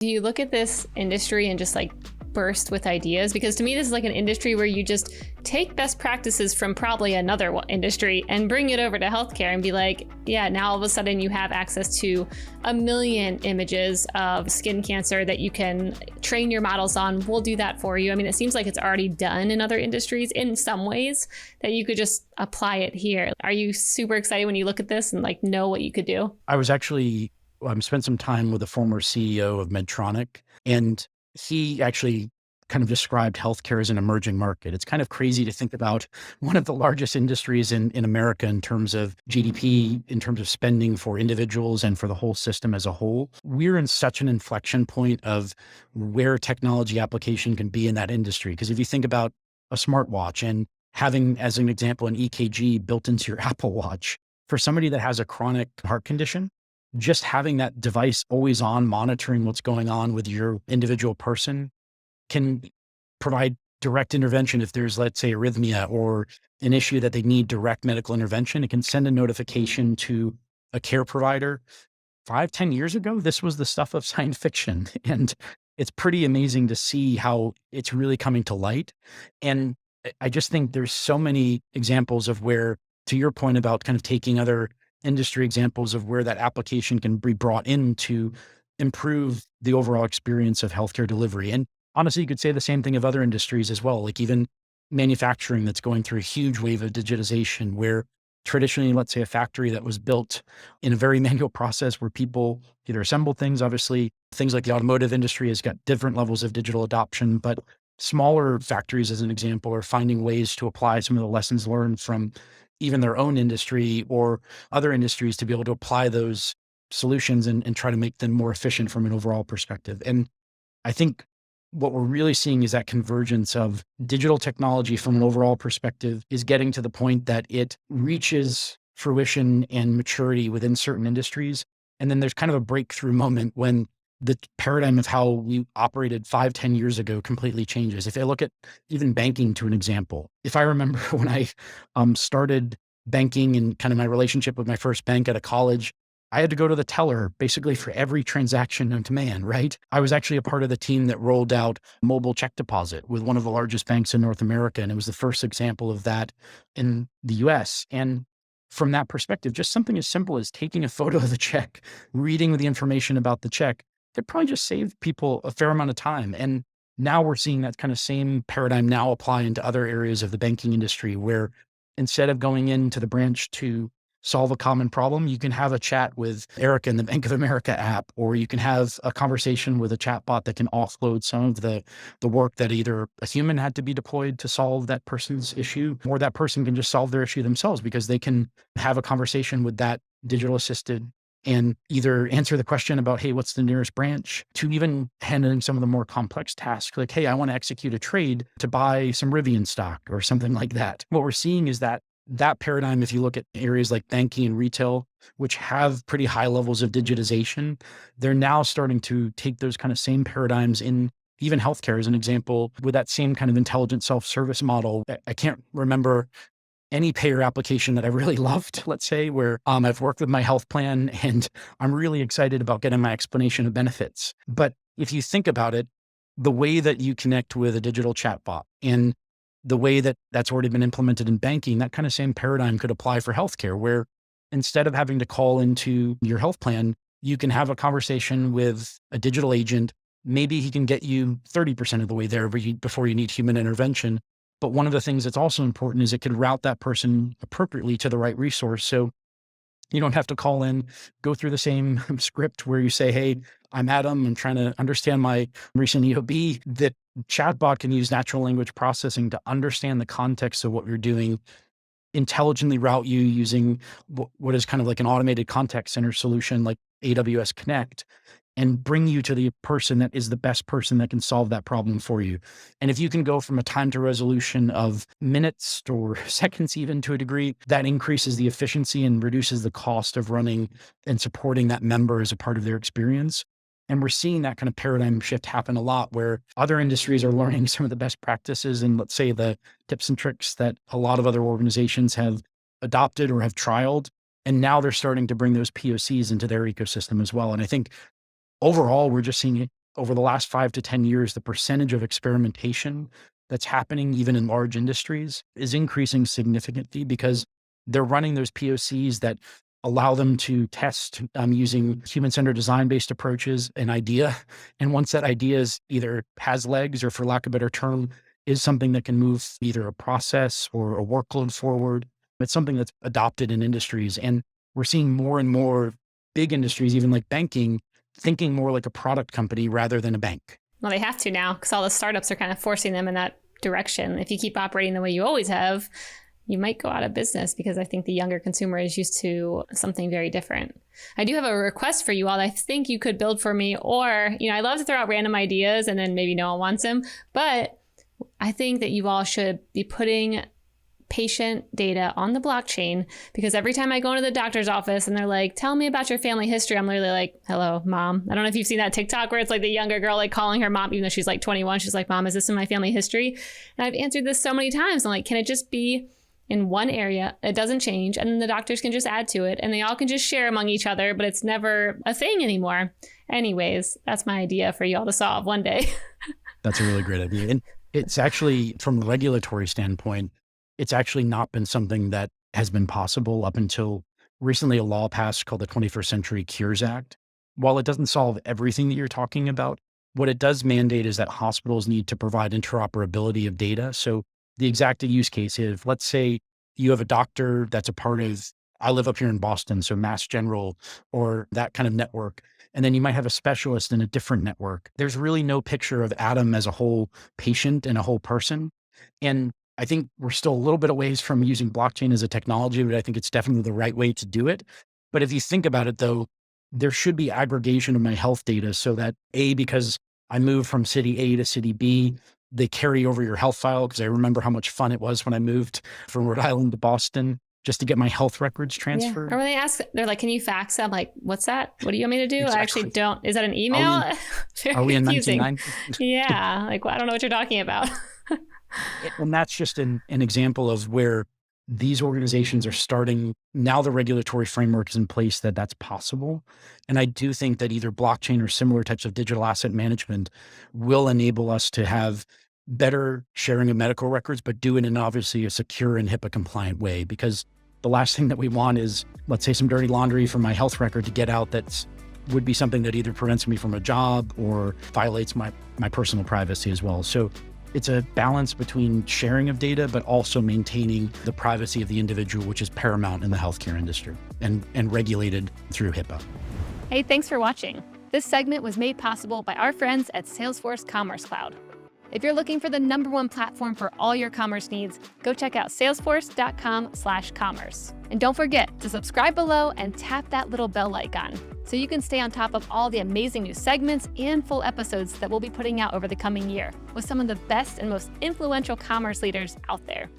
Do you look at this industry and just like burst with ideas? Because to me, this is like an industry where you just take best practices from probably another industry and bring it over to healthcare and be like, yeah, now all of a sudden you have access to a million images of skin cancer that you can train your models on. We'll do that for you. I mean, it seems like it's already done in other industries in some ways that you could just apply it here. Are you super excited when you look at this and like know what you could do? I was actually spent some time with the former CEO of Medtronic, and he actually kind of described healthcare as an emerging market. It's kind of crazy to think about one of the largest industries in America in terms of GDP, in terms of spending for individuals and for the whole system as a whole. We're in such an inflection point of where technology application can be in that industry. Because if you think about a smartwatch and having, as an example, an EKG built into your Apple Watch, for somebody that has a chronic heart condition, just having that device always on, monitoring what's going on with your individual person can provide direct intervention. If there's, let's say, arrhythmia or an issue that they need direct medical intervention, it can send a notification to a care provider. 5, 10 years ago, this was the stuff of science fiction. And it's pretty amazing to see how it's really coming to light. And I just think there's so many examples of where, to your point about kind of taking other industry examples of where that application can be brought in to improve the overall experience of healthcare delivery. And honestly, you could say the same thing of other industries as well, like even manufacturing that's going through a huge wave of digitization, where traditionally, let's say a factory that was built in a very manual process where people either assemble things, obviously things like the automotive industry has got different levels of digital adoption, but smaller factories, as an example, are finding ways to apply some of the lessons learned from even their own industry or other industries to be able to apply those solutions and try to make them more efficient from an overall perspective. And I think what we're really seeing is that convergence of digital technology from an overall perspective is getting to the point that it reaches fruition and maturity within certain industries. And then there's kind of a breakthrough moment when the paradigm of how we operated 5, 10 years ago completely changes. If I look at even banking to an example, if I remember when I started banking and kind of my relationship with my first bank at a college, I had to go to the teller basically for every transaction known to man, right? I was actually a part of the team that rolled out mobile check deposit with one of the largest banks in North America. And it was the first example of that in the US. And from that perspective, just something as simple as taking a photo of the check, reading the information about the check, it probably just saved people a fair amount of time. And now we're seeing that kind of same paradigm now apply into other areas of the banking industry, where instead of going into the branch to solve a common problem, you can have a chat with Erica in the Bank of America app, or you can have a conversation with a chatbot that can offload some of the work that either a human had to be deployed to solve that person's issue, or that person can just solve their issue themselves because they can have a conversation with that digital assisted and either answer the question about, hey, what's the nearest branch, to even handling some of the more complex tasks like, hey, I want to execute a trade to buy some Rivian stock or something like that. What we're seeing is that paradigm, if you look at areas like banking and retail, which have pretty high levels of digitization, they're now starting to take those kind of same paradigms in even healthcare as an example, with that same kind of intelligent self-service model. I can't remember any payer application that I really loved, let's say, where I've worked with my health plan and I'm really excited about getting my explanation of benefits. But if you think about it, the way that you connect with a digital chatbot and the way that that's already been implemented in banking, that kind of same paradigm could apply for healthcare, where instead of having to call into your health plan, you can have a conversation with a digital agent. Maybe he can get you 30% of the way there before you need human intervention. But one of the things that's also important is it could route that person appropriately to the right resource. So you don't have to call in, go through the same script where you say, hey, I'm Adam, I'm trying to understand my recent EOB. That chatbot can use natural language processing to understand the context of what you're doing, intelligently route you using what is kind of like an automated contact center solution like AWS Connect, and bring you to the person that is the best person that can solve that problem for you. And if you can go from a time to resolution of minutes or seconds, even to a degree, that increases the efficiency and reduces the cost of running and supporting that member as a part of their experience. And we're seeing that kind of paradigm shift happen a lot, where other industries are learning some of the best practices and, let's say, the tips and tricks that a lot of other organizations have adopted or have trialed. And now they're starting to bring those POCs into their ecosystem as well. And I think overall, we're just seeing over the last 5 to 10 years, the percentage of experimentation that's happening even in large industries is increasing significantly because they're running those POCs that allow them to test using human-centered design-based approaches, an idea. And once that idea is either has legs or, for lack of a better term, is something that can move either a process or a workload forward, it's something that's adopted in industries. And we're seeing more and more big industries, even like banking, thinking more like a product company rather than a bank. Well, they have to now because all the startups are kind of forcing them in that direction. If you keep operating the way you always have, you might go out of business because I think the younger consumer is used to something very different. I do have a request for you all that I think you could build for me, or, I love to throw out random ideas and then maybe no one wants them, but I think that you all should be putting patient data on the blockchain, because every time I go into the doctor's office and they're like, tell me about your family history, I'm literally like, hello, mom. I don't know if you've seen that TikTok where it's like the younger girl like calling her mom, even though she's like 21. She's like, mom, is this in my family history? And I've answered this so many times. I'm like, can it just be in one area? It doesn't change. And then the doctors can just add to it and they all can just share among each other, but it's never a thing anymore. Anyways, that's my idea for you all to solve one day. That's a really great idea. And it's actually, from a regulatory standpoint, it's actually not been something that has been possible up until recently. A law passed called the 21st Century Cures Act. While it doesn't solve everything that you're talking about, what it does mandate is that hospitals need to provide interoperability of data. So the exact use case is, let's say you have a doctor that's a part of, I live up here in Boston, so Mass General or that kind of network. And then you might have a specialist in a different network. There's really no picture of Adam as a whole patient and a whole person. And I think we're still a little bit away from using blockchain as a technology, but I think it's definitely the right way to do it. But if you think about it though, there should be aggregation of my health data so that because I moved from city A to city B, they carry over your health file. Because I remember how much fun it was when I moved from Rhode Island to Boston just to get my health records transferred. Yeah. Or when they ask, they're like, can you fax? I'm like, what's that? What do you want me to do? Exactly. I actually don't. Is that an email? Are we in 1990? Yeah. Like, well, I don't know what you're talking about. And that's just an example of where these organizations are starting. Now the regulatory framework is in place that's possible. And I do think that either blockchain or similar types of digital asset management will enable us to have better sharing of medical records, but do it in obviously a secure and HIPAA compliant way. Because the last thing that we want is, let's say, some dirty laundry from my health record to get out would be something that either prevents me from a job or violates my personal privacy as well. So it's a balance between sharing of data, but also maintaining the privacy of the individual, which is paramount in the healthcare industry and regulated through HIPAA. Hey, thanks for watching. This segment was made possible by our friends at Salesforce Commerce Cloud. If you're looking for the #1 platform for all your commerce needs, go check out salesforce.com/commerce. And don't forget to subscribe below and tap that little bell icon so you can stay on top of all the amazing new segments and full episodes that we'll be putting out over the coming year with some of the best and most influential commerce leaders out there.